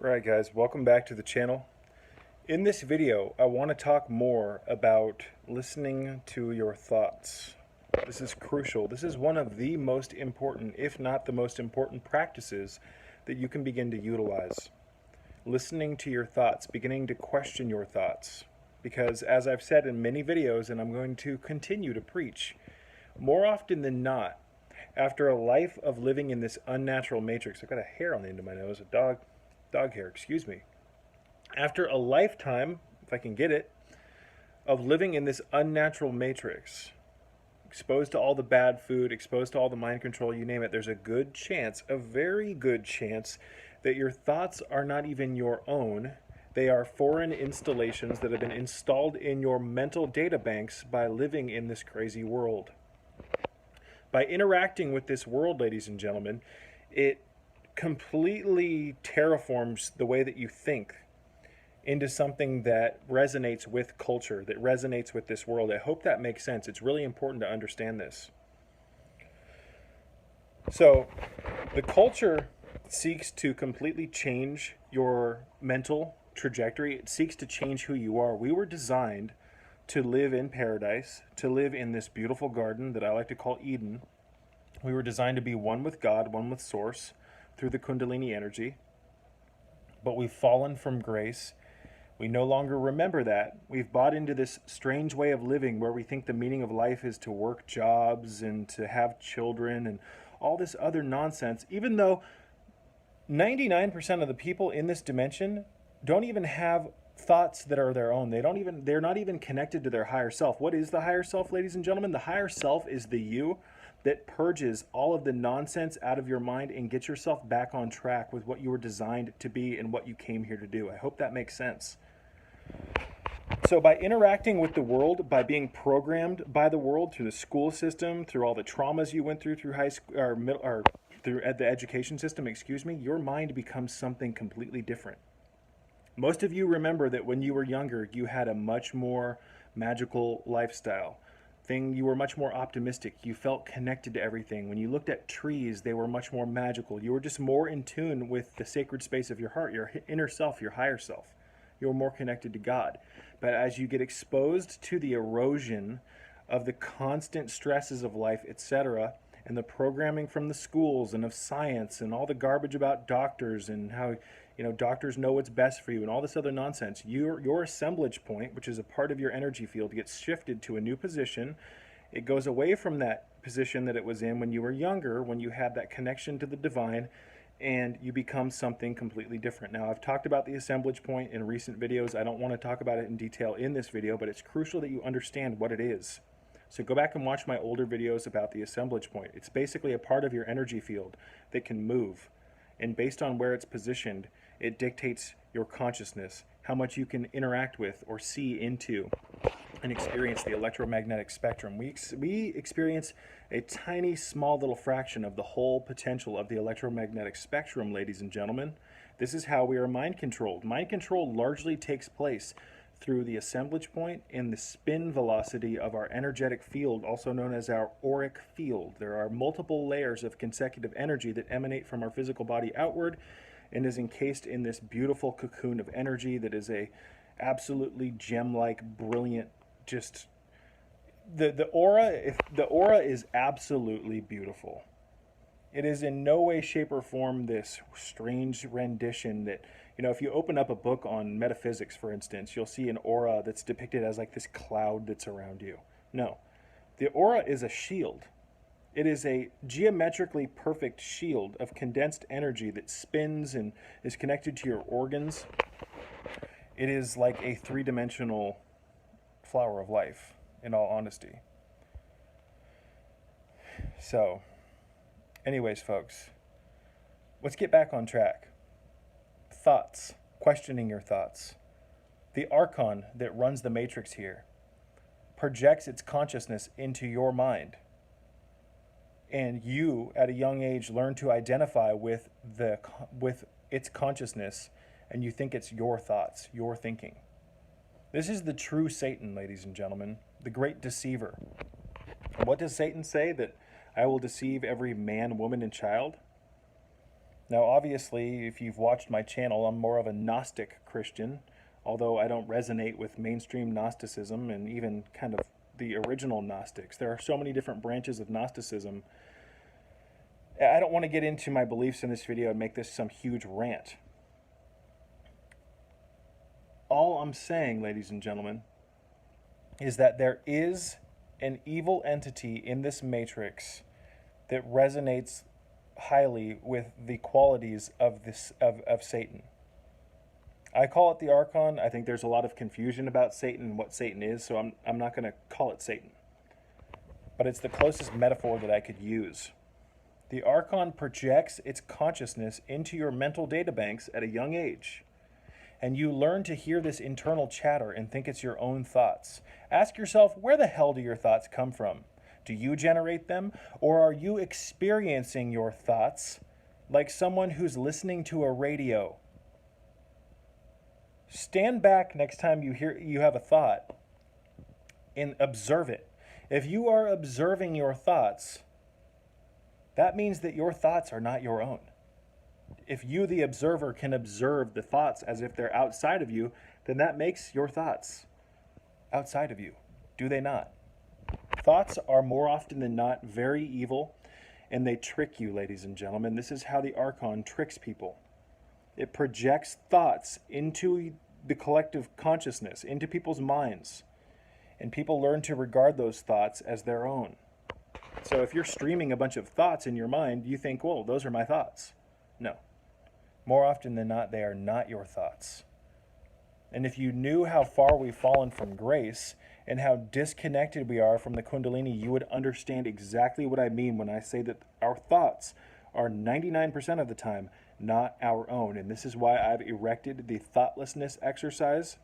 Right guys, welcome back to the channel. In this video, I want to talk more about listening to your thoughts. This is crucial. This is one of the most important, if not the most important practices that you can begin to utilize. Listening to your thoughts, beginning to question your thoughts. Because as I've said in many videos, and I'm going to continue to preach, more often than not, after a life of living in this unnatural matrix, I've got a hair on the end of my nose, a dog hair, excuse me. After a lifetime, if I can get it, of living in this unnatural matrix, exposed to all the bad food, exposed to all the mind control, you name it, there's a good chance, a very good chance, that your thoughts are not even your own. They are foreign installations that have been installed in your mental data banks by living in this crazy world. By interacting with this world, ladies and gentlemen, it completely terraforms the way that you think into something that resonates with culture, that resonates with this world. I hope that makes sense. It's really important to understand this. So, the culture seeks to completely change your mental trajectory. It seeks to change who you are. We were designed to live in paradise, to live in this beautiful garden that I like to call Eden. We were designed to be one with God, one with Source, through the Kundalini energy. But we've fallen from grace. We no longer remember that. We've bought into this strange way of living where we think the meaning of life is to work jobs and to have children and all this other nonsense, even though 99% of the people in this dimension don't even have thoughts that are their own. They're not even connected to their higher self. What is the higher self, ladies and gentlemen? The higher self is the you that purges all of the nonsense out of your mind and gets yourself back on track with what you were designed to be and what you came here to do. I hope that makes sense. So by interacting with the world, by being programmed by the world through the school system, through all the traumas you went through high school or through the education system, excuse me, your mind becomes something completely different. Most of you remember that when you were younger, you had a much more magical lifestyle. You were much more optimistic. You felt connected to everything. When you looked at trees, they were much more magical. You were just more in tune with the sacred space of your heart, your inner self, your higher self. You were more connected to God. But as you get exposed to the erosion of the constant stresses of life, etc., and the programming from the schools and of science and all the garbage about doctors and how doctors know what's best for you and all this other nonsense, your assemblage point, which is a part of your energy field, gets shifted to a new position. It goes away from that position that it was in when you were younger, when you had that connection to the divine, and you become something completely different. Now, I've talked about the assemblage point in recent videos. I don't want to talk about it in detail in this video, but it's crucial that you understand what it is. So go back and watch my older videos about the assemblage point. It's basically a part of your energy field that can move. And based on where it's positioned, it dictates your consciousness, how much you can interact with or see into and experience the electromagnetic spectrum. We experience a tiny, small little fraction of the whole potential of the electromagnetic spectrum, ladies and gentlemen. This is how we are mind controlled. Mind control largely takes place through the assemblage point and the spin velocity of our energetic field, also known as our auric field. There are multiple layers of consecutive energy that emanate from our physical body outward and is encased in this beautiful cocoon of energy that is a absolutely gem-like, brilliant, just the aura is absolutely beautiful. It is in no way, shape, or form this strange rendition that, if you open up a book on metaphysics, for instance, you'll see an aura that's depicted as like this cloud that's around you. No, the aura is a shield. It is a geometrically perfect shield of condensed energy that spins and is connected to your organs. It is like a three-dimensional flower of life, in all honesty. So, anyways, folks, let's get back on track. Thoughts, questioning your thoughts. The Archon that runs the matrix here projects its consciousness into your mind. And you, at a young age, learn to identify with its consciousness, and you think it's your thoughts, your thinking. This is the true Satan, ladies and gentlemen, the great deceiver. And what does Satan say? That I will deceive every man, woman, and child? Now, obviously, if you've watched my channel, I'm more of a Gnostic Christian, although I don't resonate with mainstream Gnosticism and even kind of the original Gnostics. There are so many different branches of Gnosticism. I don't want to get into my beliefs in this video and make this some huge rant. All I'm saying, ladies and gentlemen, is that there is an evil entity in this matrix that resonates highly with the qualities of Satan. I call it the Archon. I think there's a lot of confusion about Satan and what Satan is, so I'm not going to call it Satan. But it's the closest metaphor that I could use. The Archon projects its consciousness into your mental databanks at a young age. And you learn to hear this internal chatter and think it's your own thoughts. Ask yourself, where the hell do your thoughts come from? Do you generate them? Or are you experiencing your thoughts like someone who's listening to a radio? Stand back next time you have a thought and observe it. If you are observing your thoughts, that means that your thoughts are not your own. If you, the observer, can observe the thoughts as if they're outside of you, then that makes your thoughts outside of you. Do they not? Thoughts are more often than not very evil, and they trick you, ladies and gentlemen. This is how the Archon tricks people. It projects thoughts into the collective consciousness, into people's minds, and people learn to regard those thoughts as their own. So if you're streaming a bunch of thoughts in your mind, you think, well, those are my thoughts. No. More often than not, they are not your thoughts. And if you knew how far we've fallen from grace and how disconnected we are from the Kundalini, you would understand exactly what I mean when I say that our thoughts are 99% of the time not our own. And this is why I've erected the thoughtlessness exercise,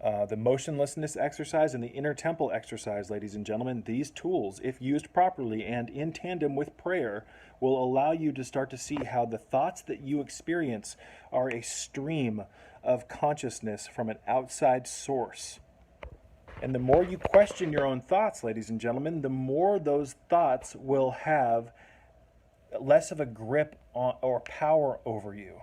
the motionlessness exercise, and the inner temple exercise, ladies and gentlemen. These tools, if used properly and in tandem with prayer, will allow you to start to see how the thoughts that you experience are a stream of consciousness from an outside source. And the more you question your own thoughts, ladies and gentlemen, the more those thoughts will have less of a grip on or power over you.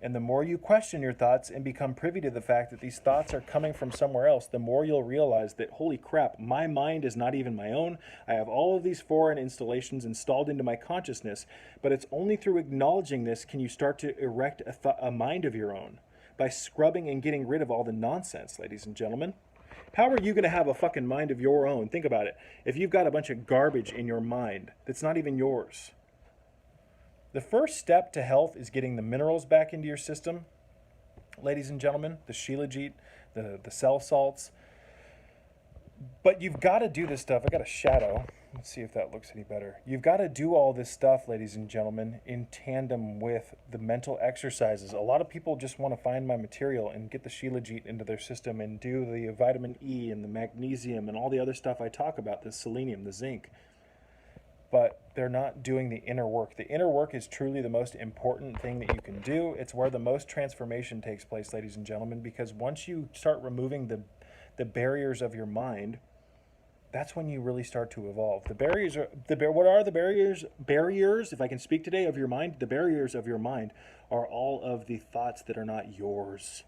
And the more you question your thoughts and become privy to the fact that these thoughts are coming from somewhere else, the more you'll realize that, holy crap, my mind is not even my own. I have all of these foreign installations installed into my consciousness, but it's only through acknowledging this can you start to erect a mind of your own, by scrubbing and getting rid of all the nonsense, ladies and gentlemen. How are you going to have a fucking mind of your own? Think about it. If you've got a bunch of garbage in your mind that's not even yours. The first step to health is getting the minerals back into your system, ladies and gentlemen, the shilajit, the cell salts. But you've got to do this stuff. I got a shadow. Let's see if that looks any better. You've got to do all this stuff, ladies and gentlemen, in tandem with the mental exercises. A lot of people just want to find my material and get the shilajit into their system and do the vitamin E and the magnesium and all the other stuff I talk about, the selenium, the zinc. But they're not doing the inner work. The inner work is truly the most important thing that you can do. It's where the most transformation takes place, ladies and gentlemen, because once you start removing the barriers of your mind, that's when you really start to evolve. The barriers are what are the barriers? Barriers, if I can speak today, of your mind. The barriers of your mind are all of the thoughts that are not yours.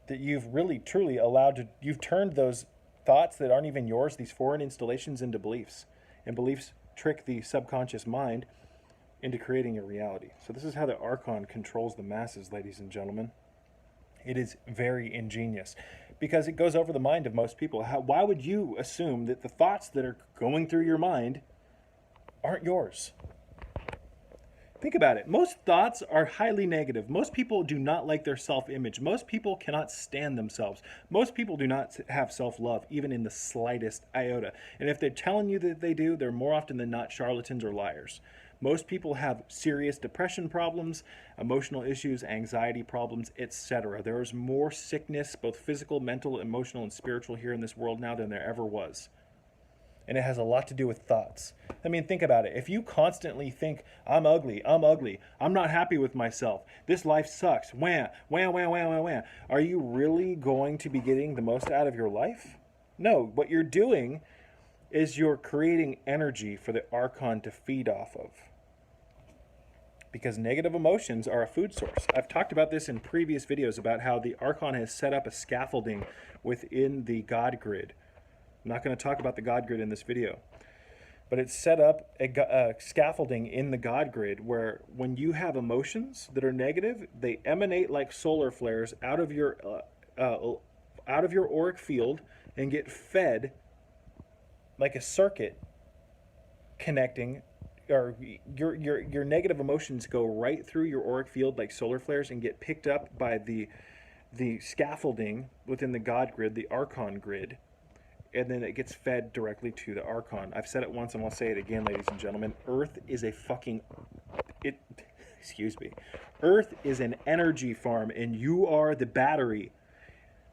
That you've really truly allowed to. You've turned those thoughts that aren't even yours, these foreign installations, into beliefs, and beliefs trick the subconscious mind into creating a reality. So this is how the Archon controls the masses, ladies and gentlemen. It is very ingenious because it goes over the mind of most people. Why would you assume that the thoughts that are going through your mind aren't yours? Think about it. Most thoughts are highly negative. Most people do not like their self-image. Most people cannot stand themselves. Most people do not have self-love, even in the slightest iota. And if they're telling you that they do, they're more often than not charlatans or liars. Most people have serious depression problems, emotional issues, anxiety problems, etc. There is more sickness, both physical, mental, emotional, and spiritual here in this world now than there ever was. And it has a lot to do with thoughts. I mean, think about it. If you constantly think, I'm ugly, I'm not happy with myself, this life sucks, wah, wah, wah, wah, wah, wah, are you really going to be getting the most out of your life? No, what you're doing is you're creating energy for the Archon to feed off of. because negative emotions are a food source. I've talked about this in previous videos about how the Archon has set up a scaffolding within the God grid. I'm not going to talk about the God grid in this video, but it's set up a scaffolding in the God grid where when you have emotions that are negative, they emanate like solar flares out of your auric field and get fed like a circuit connecting, or your negative emotions go right through your auric field like solar flares and get picked up by the scaffolding within the God grid, the Archon grid, and then it gets fed directly to the Archon. I've said it once and I'll say it again, ladies and gentlemen. Earth is a fucking excuse me. Earth is an energy farm and you are the battery.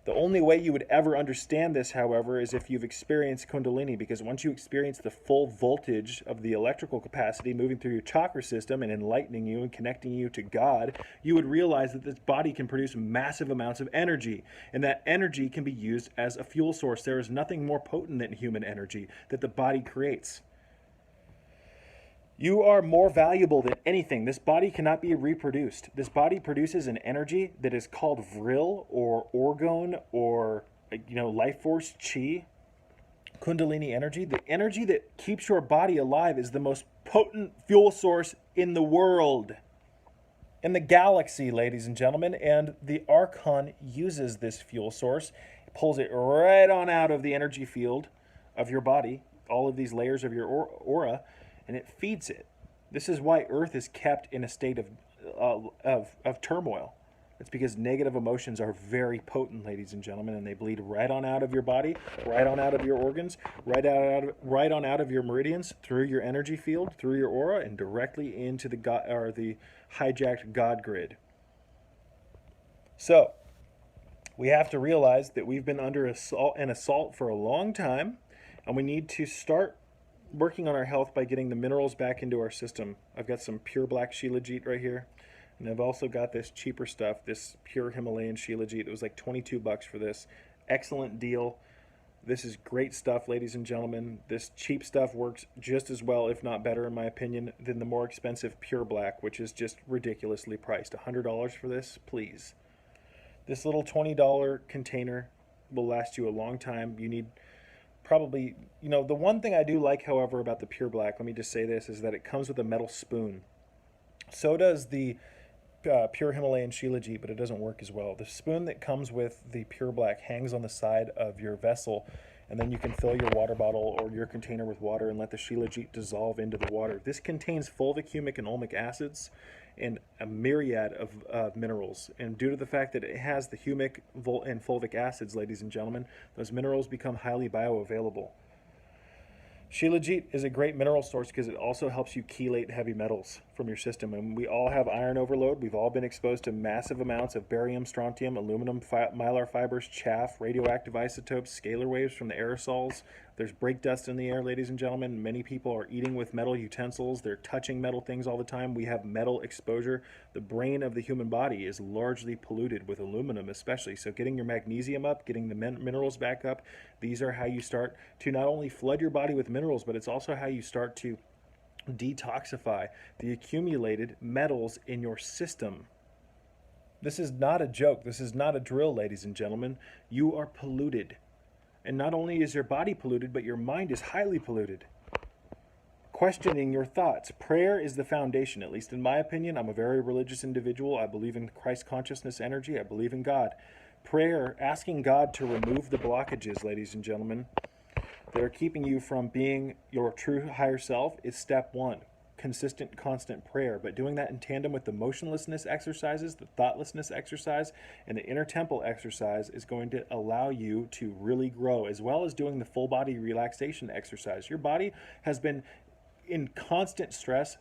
The only way you would ever understand this, however, is if you've experienced Kundalini, because once you experience the full voltage of the electrical capacity moving through your chakra system and enlightening you and connecting you to God, you would realize that this body can produce massive amounts of energy, and that energy can be used as a fuel source. There is nothing more potent than human energy that the body creates. You are more valuable than anything. This body cannot be reproduced. This body produces an energy that is called vril or orgone or, life force chi, Kundalini energy. The energy that keeps your body alive is the most potent fuel source in the world, in the galaxy, ladies and gentlemen. And the Archon uses this fuel source, pulls it right on out of the energy field of your body, all of these layers of your aura, and it feeds it. This is why Earth is kept in a state of turmoil. It's because negative emotions are very potent, ladies and gentlemen, and they bleed right on out of your body, right on out of your organs, right on out of your meridians, through your energy field, through your aura, and directly into the hijacked God grid. So, we have to realize that we've been under assault for a long time, and we need to start working on our health by getting the minerals back into our system. I've got some pure black shilajit right here, and I've also got this cheaper stuff, this pure Himalayan shilajit. It was like $22 for this. Excellent deal. This is great stuff, ladies and gentlemen. This cheap stuff works just as well, if not better, in my opinion, than the more expensive pure black, which is just ridiculously priced. $100 for this, please. This little $20 container will last you a long time. You need probably, the one thing I do like, however, about the pure black, let me just say this, is that it comes with a metal spoon. So does the pure Himalayan shilajit, but it doesn't work as well. The spoon that comes with the pure black hangs on the side of your vessel, and then you can fill your water bottle or your container with water and let the shilajit dissolve into the water. This contains fulvic, humic, and ulmic acids and a myriad of minerals. And due to the fact that it has the humic and fulvic acids, ladies and gentlemen, those minerals become highly bioavailable. Shilajit is a great mineral source because it also helps you chelate heavy metals from your system. And we all have iron overload. We've all been exposed to massive amounts of barium, strontium, aluminum, mylar fibers, chaff, radioactive isotopes, scalar waves from the aerosols. There's brake dust in the air, ladies and gentlemen. Many people are eating with metal utensils. They're touching metal things all the time. We have metal exposure. The brain of the human body is largely polluted with aluminum especially. So getting your magnesium up, getting the minerals back up, these are how you start to not only flood your body with minerals, but it's also how you start to detoxify the accumulated metals in your system. This is not a joke. This is not a drill, ladies and gentlemen. You are polluted. And not only is your body polluted, but your mind is highly polluted. Questioning your thoughts. Prayer is the foundation, at least in my opinion. I'm a very religious individual. I believe in Christ consciousness energy. I believe in God. Prayer, asking God to remove the blockages, ladies and gentlemen, that are keeping you from being your true higher self, is step one. Consistent, constant prayer, but doing that in tandem with the motionlessness exercises, the thoughtlessness exercise, and the inner temple exercise is going to allow you to really grow, as well as doing the full body relaxation exercise. Your body has been in constant stress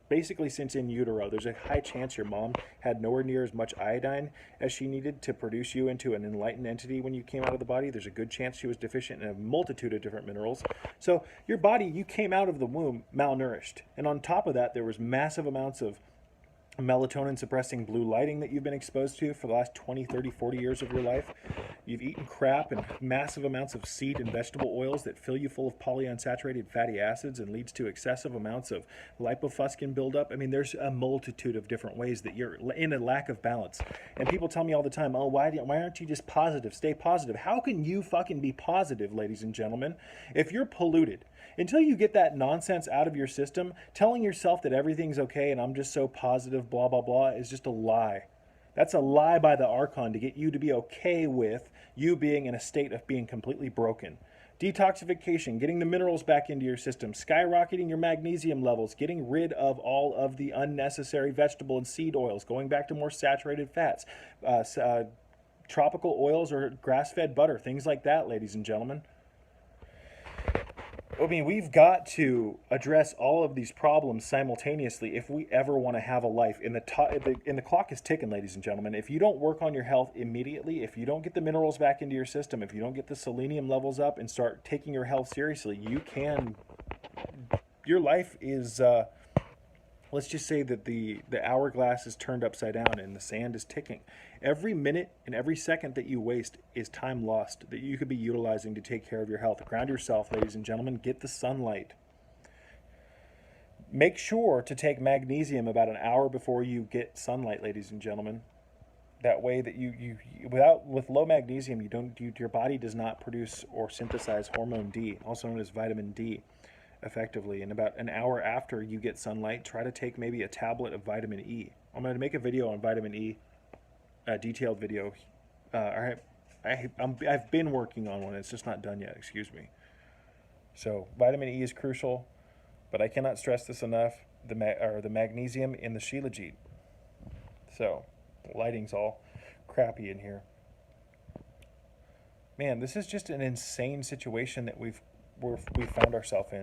basically since in utero. There's a high chance your mom had nowhere near as much iodine as she needed to produce you into an enlightened entity when you came out of the body. There's a good chance she was deficient in a multitude of different minerals. So your body, you came out of the womb malnourished. And on top of that, there was massive amounts of melatonin suppressing blue lighting that you've been exposed to for the last 20, 30, 40 years of your life. You've eaten crap and massive amounts of seed and vegetable oils that fill you full of polyunsaturated fatty acids and leads to excessive amounts of lipofuscin buildup. I mean, there's a multitude of different ways that you're in a lack of balance. And people tell me all the time, oh, why aren't you just positive? Stay positive. How can you fucking be positive, ladies and gentlemen, if you're polluted? Until you get that nonsense out of your system, telling yourself that everything's okay and I'm just so positive, blah, blah, blah, is just a lie. That's a lie by the Archon to get you to be okay with you being in a state of being completely broken. Detoxification, getting the minerals back into your system, skyrocketing your magnesium levels, getting rid of all of the unnecessary vegetable and seed oils, going back to more saturated fats, tropical oils or grass-fed butter, things like that, ladies and gentlemen. I mean, we've got to address all of these problems simultaneously if we ever want to have a life. And the clock is ticking, ladies and gentlemen. If you don't work on your health immediately, if you don't get the minerals back into your system, if you don't get the selenium levels up and start taking your health seriously, your life is, let's just say that the hourglass is turned upside down and the sand is ticking. Every minute and every second that you waste is time lost that you could be utilizing to take care of your health. Ground yourself, ladies and gentlemen. Get the sunlight. Make sure to take magnesium about an hour before you get sunlight, ladies and gentlemen. That way that with low magnesium, your body does not produce or synthesize hormone D, also known as vitamin D, effectively. And about an hour after you get sunlight, try to take maybe a tablet of vitamin E. I'm going to make a video on vitamin E, a detailed video. I've been working on one. It's just not done yet. Excuse me. So vitamin E is crucial, but I cannot stress this enough. The magnesium in the shilajit. So lighting's all crappy in here. Man, this is just an insane situation that we found ourselves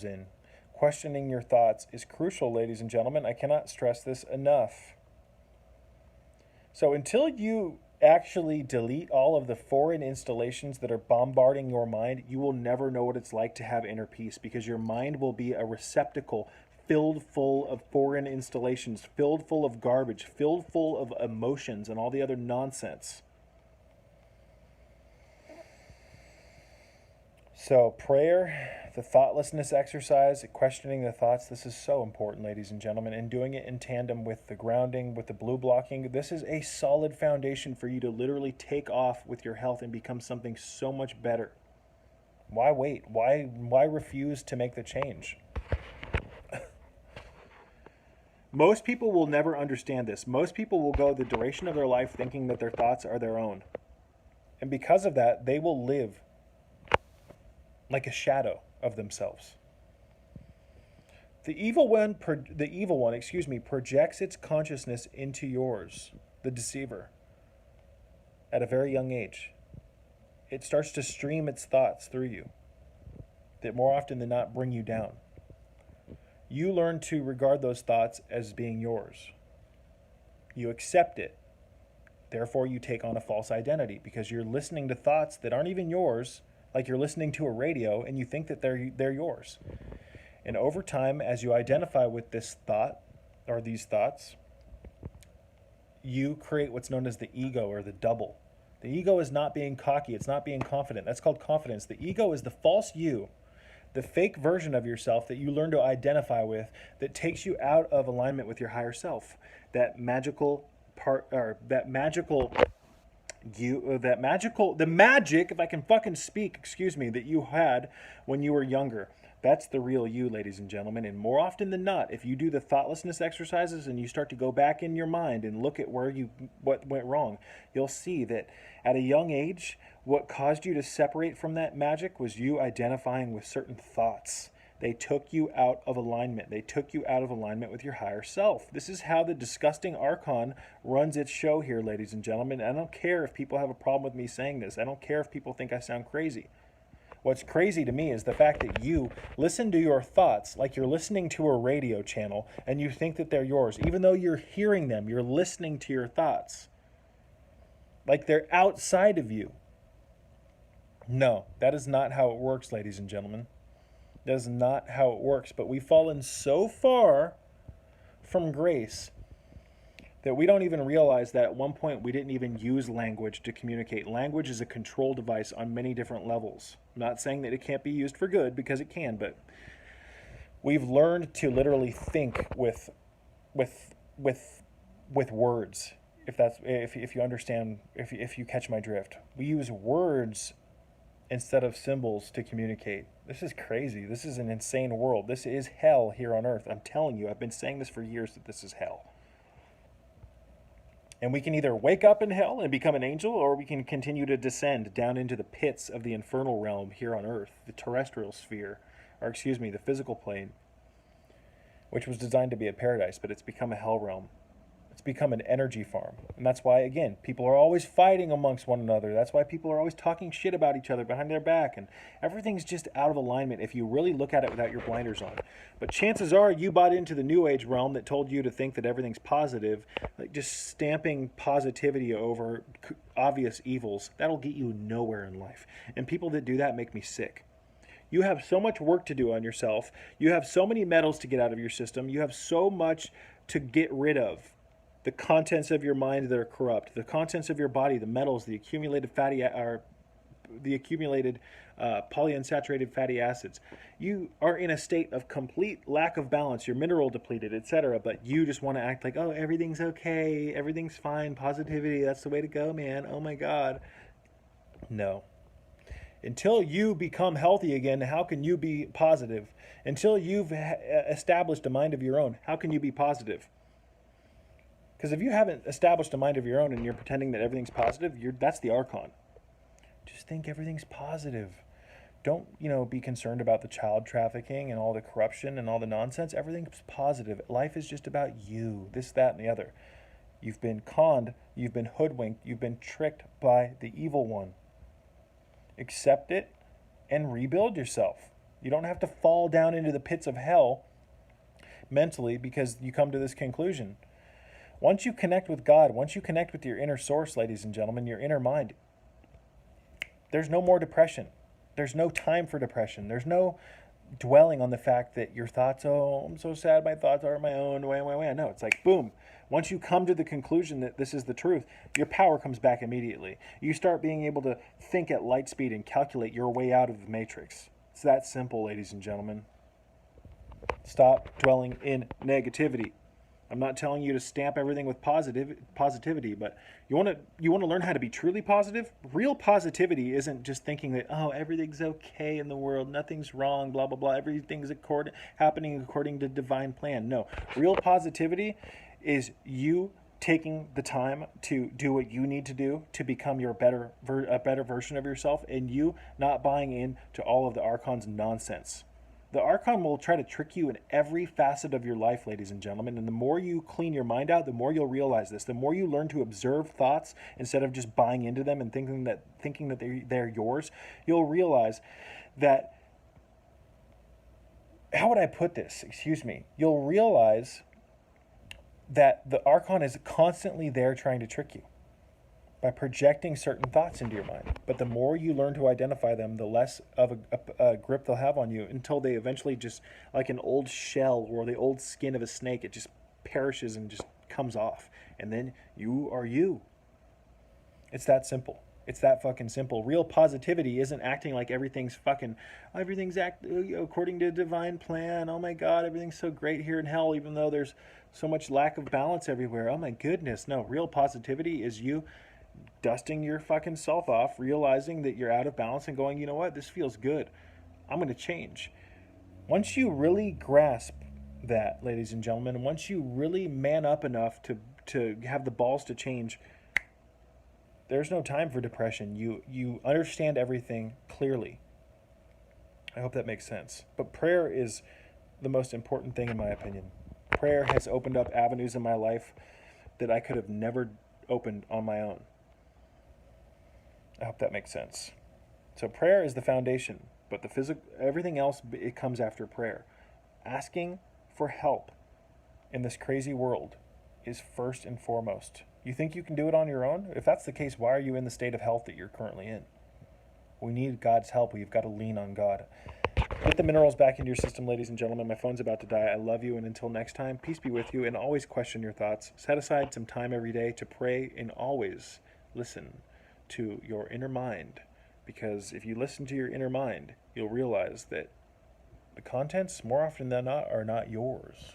in. Questioning your thoughts is crucial, ladies and gentlemen. I cannot stress this enough. So until you actually delete all of the foreign installations that are bombarding your mind, you will never know what it's like to have inner peace, because your mind will be a receptacle filled full of foreign installations, filled full of garbage, filled full of emotions and all the other nonsense. So prayer, the thoughtlessness exercise, questioning the thoughts, this is so important, ladies and gentlemen, and doing it in tandem with the grounding, with the blue blocking. This is a solid foundation for you to literally take off with your health and become something so much better. Why wait? Why refuse to make the change? Most people will never understand this. Most people will go the duration of their life thinking that their thoughts are their own. And because of that, they will live like a shadow of themselves. The evil one, projects its consciousness into yours, the deceiver, at a very young age. It starts to stream its thoughts through you that more often than not bring you down. You learn to regard those thoughts as being yours. You accept it. Therefore, you take on a false identity because you're listening to thoughts that aren't even yours, like you're listening to a radio, and you think that they're yours. And over time, as you identify with this thought or these thoughts, you create what's known as the ego or the double. The ego is not being cocky. It's not being confident. That's called confidence. The ego is the false you, the fake version of yourself that you learn to identify with, that takes you out of alignment with your higher self. That magical part, or that magical the magic, if I can fucking speak, excuse me, that you had when you were younger. That's the real you, ladies and gentlemen. And more often than not, if you do the thoughtlessness exercises and you start to go back in your mind and look at what went wrong, you'll see that at a young age, what caused you to separate from that magic was you identifying with certain thoughts. They took you out of alignment. They took you out of alignment with your higher self. This is how the disgusting Archon runs its show here, ladies and gentlemen. I don't care if people have a problem with me saying this. I don't care if people think I sound crazy. What's crazy to me is the fact that you listen to your thoughts like you're listening to a radio channel and you think that they're yours. Even though you're hearing them, you're listening to your thoughts like they're outside of you. No, that is not how it works, ladies and gentlemen. That is not how it works. But we've fallen so far from grace that we don't even realize that at one point we didn't even use language to communicate. Language is a control device on many different levels. I'm not saying that it can't be used for good, because it can, but we've learned to literally think with with words. If you understand, if you catch my drift, we use words instead of symbols to communicate. This is crazy. This is an insane world. This is hell here on earth. I'm telling you, I've been saying this for years, that this is hell. And we can either wake up in hell and become an angel, or we can continue to descend down into the pits of the infernal realm here on earth, the terrestrial sphere, or excuse me, the physical plane, which was designed to be a paradise, but it's become a hell realm. It's become an energy farm. And that's why, again, people are always fighting amongst one another. That's why people are always talking shit about each other behind their back. And everything's just out of alignment if you really look at it without your blinders on. But chances are you bought into the New Age realm that told you to think that everything's positive, like just stamping positivity over obvious evils. That'll get you nowhere in life. And people that do that make me sick. You have so much work to do on yourself. You have so many metals to get out of your system. You have so much to get rid of. The contents of your mind that are corrupt, the contents of your body, the metals, the accumulated polyunsaturated fatty acids. You are in a state of complete lack of balance. You're mineral depleted, etc. But you just want to act like, oh, everything's okay, everything's fine, positivity, that's the way to go, man. Oh my God. No. Until you become healthy again, how can you be positive? Until you've established a mind of your own, how can you be positive? Because if you haven't established a mind of your own and you're pretending that everything's positive, that's the Archon. Just think everything's positive. Don't, be concerned about the child trafficking and all the corruption and all the nonsense. Everything's positive. Life is just about you, this, that, and the other. You've been conned, you've been hoodwinked, you've been tricked by the evil one. Accept it and rebuild yourself. You don't have to fall down into the pits of hell mentally because you come to this conclusion. Once you connect with God, once you connect with your inner source, ladies and gentlemen, your inner mind, there's no more depression. There's no time for depression. There's no dwelling on the fact that your thoughts, oh, I'm so sad, my thoughts aren't my own, No, it's like, boom. Once you come to the conclusion that this is the truth, your power comes back immediately. You start being able to think at light speed and calculate your way out of the matrix. It's that simple, ladies and gentlemen. Stop dwelling in negativity. I'm not telling you to stamp everything with positivity, but you want to learn how to be truly positive. Real positivity isn't just thinking that, oh, everything's okay in the world, nothing's wrong, blah blah blah, everything's happening according to divine plan. No, real positivity is you taking the time to do what you need to do to become a better version of yourself, and you not buying into all of the Archon's nonsense. The Archon will try to trick you in every facet of your life, ladies and gentlemen. And the more you clean your mind out, the more you'll realize this. The more you learn to observe thoughts instead of just buying into them and thinking that they're yours, you'll realize that, how would I put this? Excuse me. You'll realize that the Archon is constantly there trying to trick you by projecting certain thoughts into your mind. But the more you learn to identify them, the less of a grip they'll have on you, until they eventually, just like an old shell or the old skin of a snake, it just perishes and just comes off. And then you are you. It's that simple. It's that fucking simple. Real positivity isn't acting like everything's according to divine plan. Oh my God, everything's so great here in hell, even though there's so much lack of balance everywhere. Oh my goodness. No, real positivity is you dusting your fucking self off, realizing that you're out of balance and going, you know what, this feels good. I'm going to change. Once you really grasp that, ladies and gentlemen, once you really man up enough to have the balls to change, there's no time for depression. You understand everything clearly. I hope that makes sense. But prayer is the most important thing in my opinion. Prayer has opened up avenues in my life that I could have never opened on my own. I hope that makes sense. So prayer is the foundation, but everything else, it comes after prayer. Asking for help in this crazy world is first and foremost. You think you can do it on your own? If that's the case, why are you in the state of health that you're currently in? We need God's help. We've got to lean on God. Get the minerals back into your system, ladies and gentlemen. My phone's about to die. I love you, and until next time, peace be with you, and always question your thoughts. Set aside some time every day to pray, and always listen to your inner mind, because if you listen to your inner mind, you'll realize that the contents, more often than not, are not yours.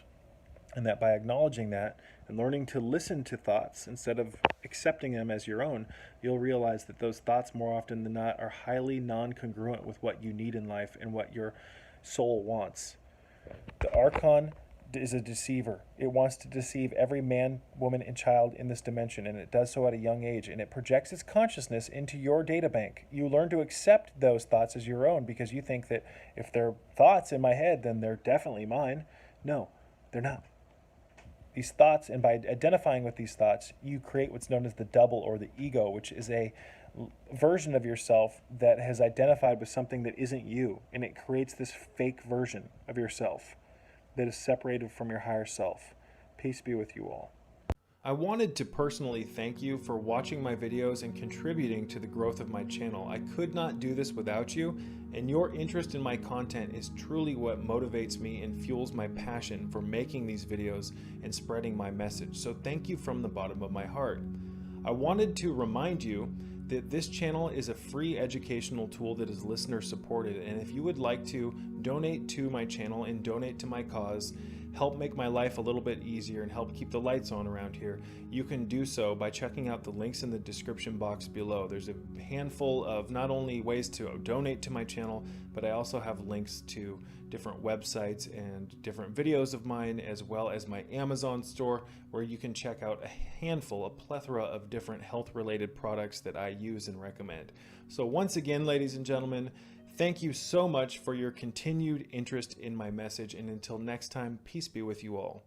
And that by acknowledging that and learning to listen to thoughts instead of accepting them as your own, you'll realize that those thoughts, more often than not, are highly non-congruent with what you need in life and what your soul wants. The Archon is a deceiver. It wants to deceive every man, woman, and child in this dimension, and it does so at a young age, and it projects its consciousness into your data bank. You learn to accept those thoughts as your own because you think that if they're thoughts in my head, then they're definitely mine. No, they're not. These thoughts, and by identifying with these thoughts, you create what's known as the double or the ego, which is a version of yourself that has identified with something that isn't you, and it creates this fake version of yourself that is separated from your higher self. Peace be with you all. I wanted to personally thank you for watching my videos and contributing to the growth of my channel. I could not do this without you, and your interest in my content is truly what motivates me and fuels my passion for making these videos and spreading my message. So thank you from the bottom of my heart. I wanted to remind you that this channel is a free educational tool that is listener supported, and if you would like to donate to my channel and donate to my cause, help make my life a little bit easier and help keep the lights on around here, you can do so by checking out the links in the description box below. There's a handful of not only ways to donate to my channel, but I also have links to different websites and different videos of mine, as well as my Amazon store, where you can check out a plethora of different health-related products that I use and recommend. So once again, ladies and gentlemen, thank you so much for your continued interest in my message, and until next time, peace be with you all.